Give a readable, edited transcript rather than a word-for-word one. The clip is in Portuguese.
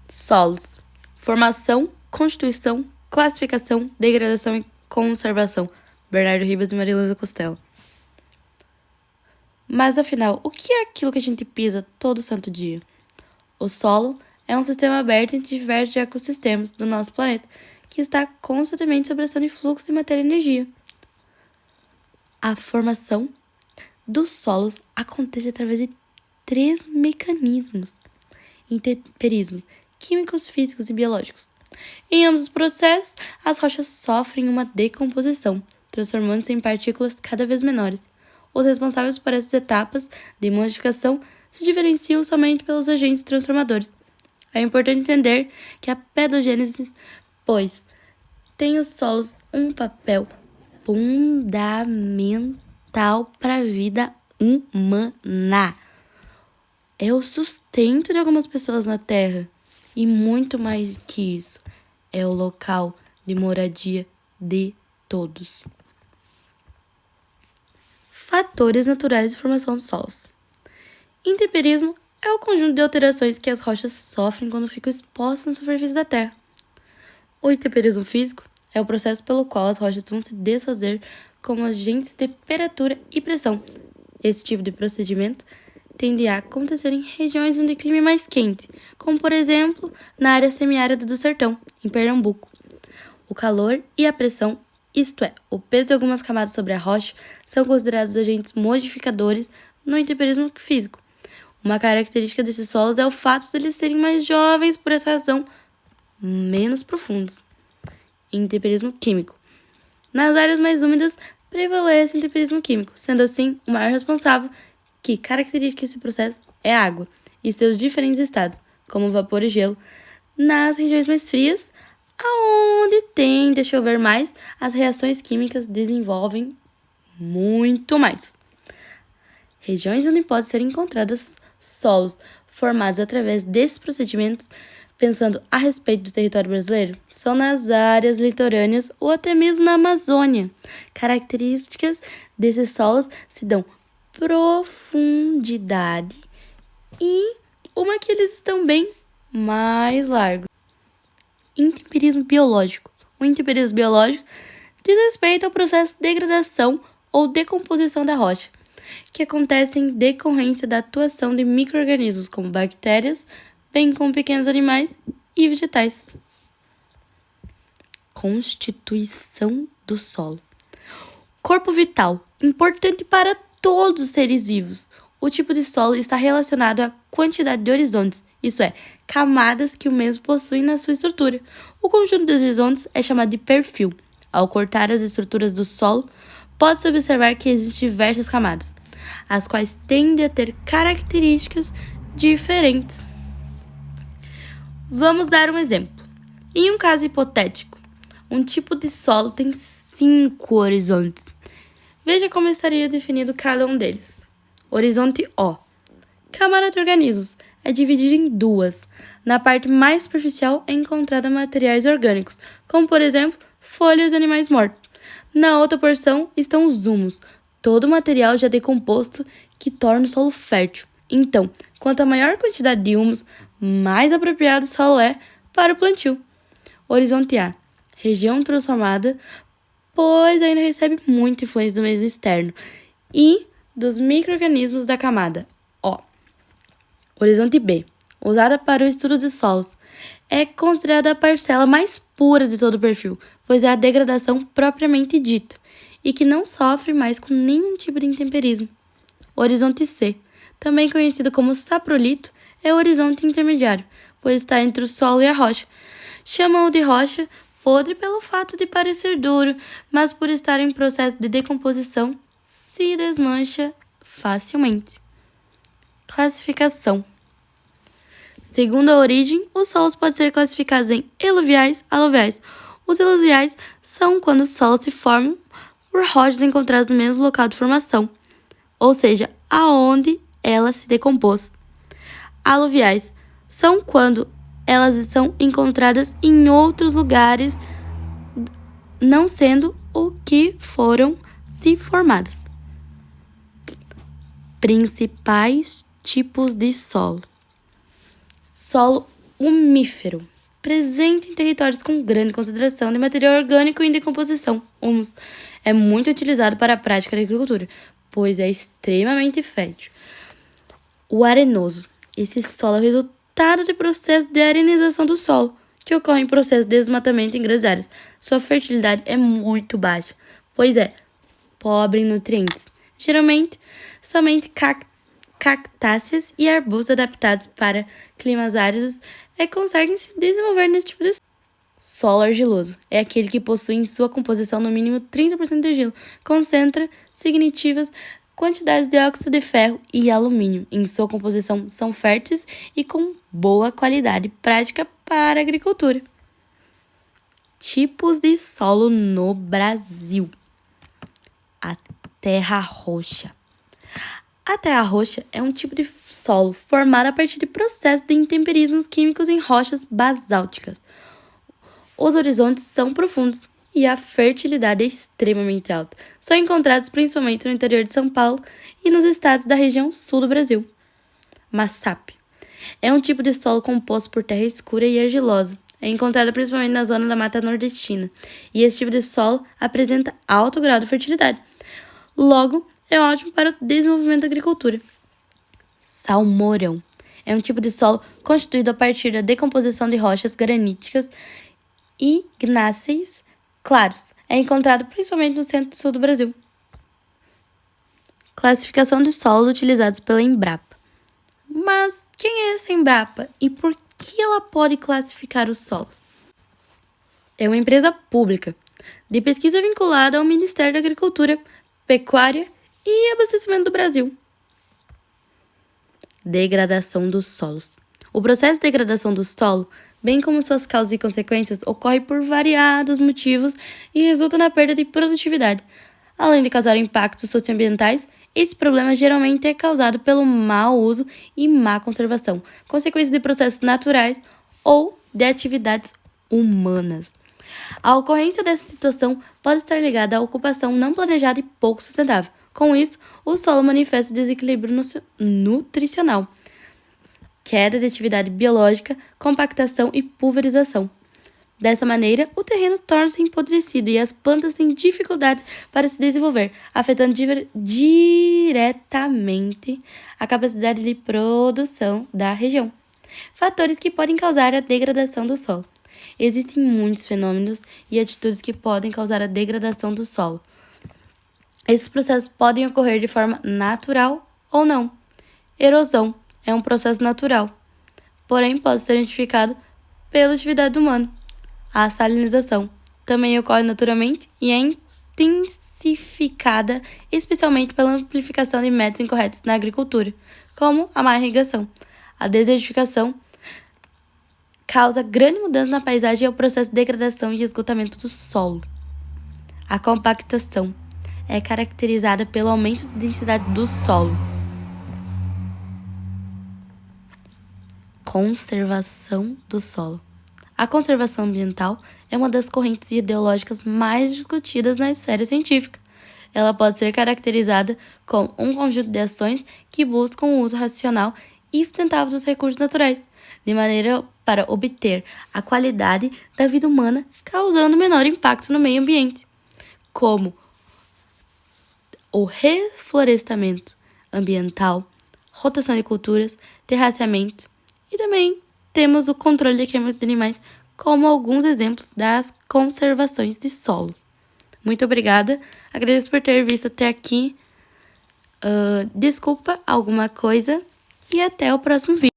Solos: formação, constituição, classificação, degradação e conservação. Bernardo Ribas e Maria Luísa Costello. Mas afinal, o que é aquilo que a gente pisa todo santo dia? O solo é um sistema aberto entre diversos ecossistemas do nosso planeta, que está constantemente sobressando em fluxo de matéria e energia. A formação dos solos acontece através de 3 mecanismos: intemperismos químicos, físicos e biológicos. Em ambos os processos, as rochas sofrem uma decomposição, transformando-se em partículas cada vez menores. Os responsáveis por essas etapas de modificação se diferenciam somente pelos agentes transformadores. É importante entender que a pedogênese, pois, tem os solos um papel fundamental para a vida humana. É o sustento de algumas pessoas na Terra. E muito mais que isso, é o local de moradia de todos. Fatores naturais de formação de solos. Intemperismo é o conjunto de alterações que as rochas sofrem quando ficam expostas na superfície da Terra. O intemperismo físico é o processo pelo qual as rochas vão se desfazer como agentes de temperatura e pressão. Esse tipo de procedimento tende a acontecer em regiões onde o clima é mais quente, como por exemplo na área semiárida do Sertão, em Pernambuco. O calor e a pressão, isto é, o peso de algumas camadas sobre a rocha, são considerados agentes modificadores no intemperismo físico. Uma característica desses solos é o fato de eles serem mais jovens, por essa razão, menos profundos. Intemperismo químico. Nas áreas mais úmidas, prevalece o intemperismo químico, sendo assim, o maior responsável que caracteriza esse processo é a água e seus diferentes estados, como vapor e gelo. Nas regiões mais frias, aonde tende a chover mais, as reações químicas desenvolvem muito mais. Regiões onde podem ser encontrados solos formados através desses procedimentos, pensando a respeito do território brasileiro, são nas áreas litorâneas ou até mesmo na Amazônia. Características desses solos se dão profundidade e uma que eles estão bem mais largos. Intemperismo biológico. O intemperismo biológico diz respeito ao processo de degradação ou decomposição da rocha, que acontece em decorrência da atuação de micro-organismos como bactérias, bem como pequenos animais e vegetais. Constituição do solo. Corpo vital, importante para todos os seres vivos. O tipo de solo está relacionado à quantidade de horizontes, isso é, camadas que o mesmo possui na sua estrutura. O conjunto de horizontes é chamado de perfil. Ao cortar as estruturas do solo, pode-se observar que existem diversas camadas, as quais tendem a ter características diferentes. Vamos dar um exemplo. Em um caso hipotético, um tipo de solo tem 5 horizontes. Veja como estaria definido cada um deles. Horizonte O. Camada de organismos é dividida em 2. Na parte mais superficial é encontrada materiais orgânicos, como por exemplo, folhas de animais mortos. Na outra porção estão os humus, todo o material já decomposto que torna o solo fértil. Então, quanto a maior quantidade de humus, mais apropriado o solo é para o plantio. Horizonte A. Região transformada, pois ainda recebe muita influência do meio externo e dos micro-organismos da camada O. Horizonte B. Usada para o estudo de solos. É considerada a parcela mais pura de todo o perfil, pois é a degradação propriamente dita, e que não sofre mais com nenhum tipo de intemperismo. Horizonte C, também conhecido como saprolito, é o horizonte intermediário, pois está entre o solo e a rocha. Chamam-o de rocha podre pelo fato de parecer duro, mas por estar em processo de decomposição, se desmancha facilmente. Classificação. Segundo a origem, os solos podem ser classificados em eluviais e aluviais. Os eluviais são quando os solos se formam por rochas encontradas no mesmo local de formação, ou seja, aonde ela se decompôs. Aluviais são quando elas são encontradas em outros lugares, não sendo o que foram se formadas. Principais tipos de solo. Solo Umífero, presente em territórios com grande concentração de material orgânico em decomposição, humus. É muito utilizado para a prática da agricultura, pois é extremamente fértil. O arenoso. Esse solo é o resultado de processo de arenização do solo, que ocorre em processo de desmatamento em grandes áreas. Sua fertilidade é muito baixa, pois é pobre em nutrientes. Geralmente, somente cactáceas e arbustos adaptados para climas áridos conseguem se desenvolver nesse tipo de solo argiloso. É aquele que possui em sua composição no mínimo 30% de gelo, concentra significativas quantidades de óxido de ferro e alumínio. Em sua composição são férteis e com boa qualidade prática para a agricultura. Tipos de solo no Brasil. A terra roxa. A terra roxa é um tipo de solo formado a partir de processos de intemperismos químicos em rochas basálticas. Os horizontes são profundos e a fertilidade é extremamente alta. São encontrados principalmente no interior de São Paulo e nos estados da região sul do Brasil. Massap é um tipo de solo composto por terra escura e argilosa. É encontrado principalmente na zona da Mata Nordestina, e esse tipo de solo apresenta alto grau de fertilidade. Logo, é ótimo para o desenvolvimento da agricultura. Salmourão é um tipo de solo constituído a partir da decomposição de rochas graníticas e ignáceas claros. É encontrado principalmente no centro e sul do Brasil. Classificação de solos utilizados pela Embrapa. Mas quem é essa Embrapa e por que ela pode classificar os solos? É uma empresa pública de pesquisa vinculada ao Ministério da Agricultura, Pecuária e Abastecimento do Brasil. Degradação dos solos. O processo de degradação do solo, bem como suas causas e consequências, ocorre por variados motivos e resulta na perda de produtividade. Além de causar impactos socioambientais, esse problema geralmente é causado pelo mau uso e má conservação, consequências de processos naturais ou de atividades humanas. A ocorrência dessa situação pode estar ligada à ocupação não planejada e pouco sustentável. Com isso, o solo manifesta desequilíbrio nutricional, queda de atividade biológica, compactação e pulverização. Dessa maneira, o terreno torna-se empodrecido e as plantas têm dificuldade para se desenvolver, afetando diretamente a capacidade de produção da região. Fatores que podem causar a degradação do solo. Existem muitos fenômenos e atitudes que podem causar a degradação do solo. Esses processos podem ocorrer de forma natural ou não. Erosão é um processo natural, porém pode ser identificado pela atividade humana. A salinização também ocorre naturalmente e é intensificada especialmente pela amplificação de métodos incorretos na agricultura, como a má irrigação. A desertificação causa grande mudança na paisagem e é o processo de degradação e esgotamento do solo. A compactação é caracterizada pelo aumento da densidade do solo. Conservação do solo. A conservação ambiental é uma das correntes ideológicas mais discutidas na esfera científica. Ela pode ser caracterizada como um conjunto de ações que buscam o uso racional e sustentável dos recursos naturais, de maneira para obter a qualidade da vida humana, causando menor impacto no meio ambiente, como o reflorestamento ambiental, rotação de culturas, terraceamento e também temos o controle de queima de animais como alguns exemplos das conservações de solo. Muito obrigada, agradeço por ter visto até aqui. Desculpa alguma coisa e até o próximo vídeo.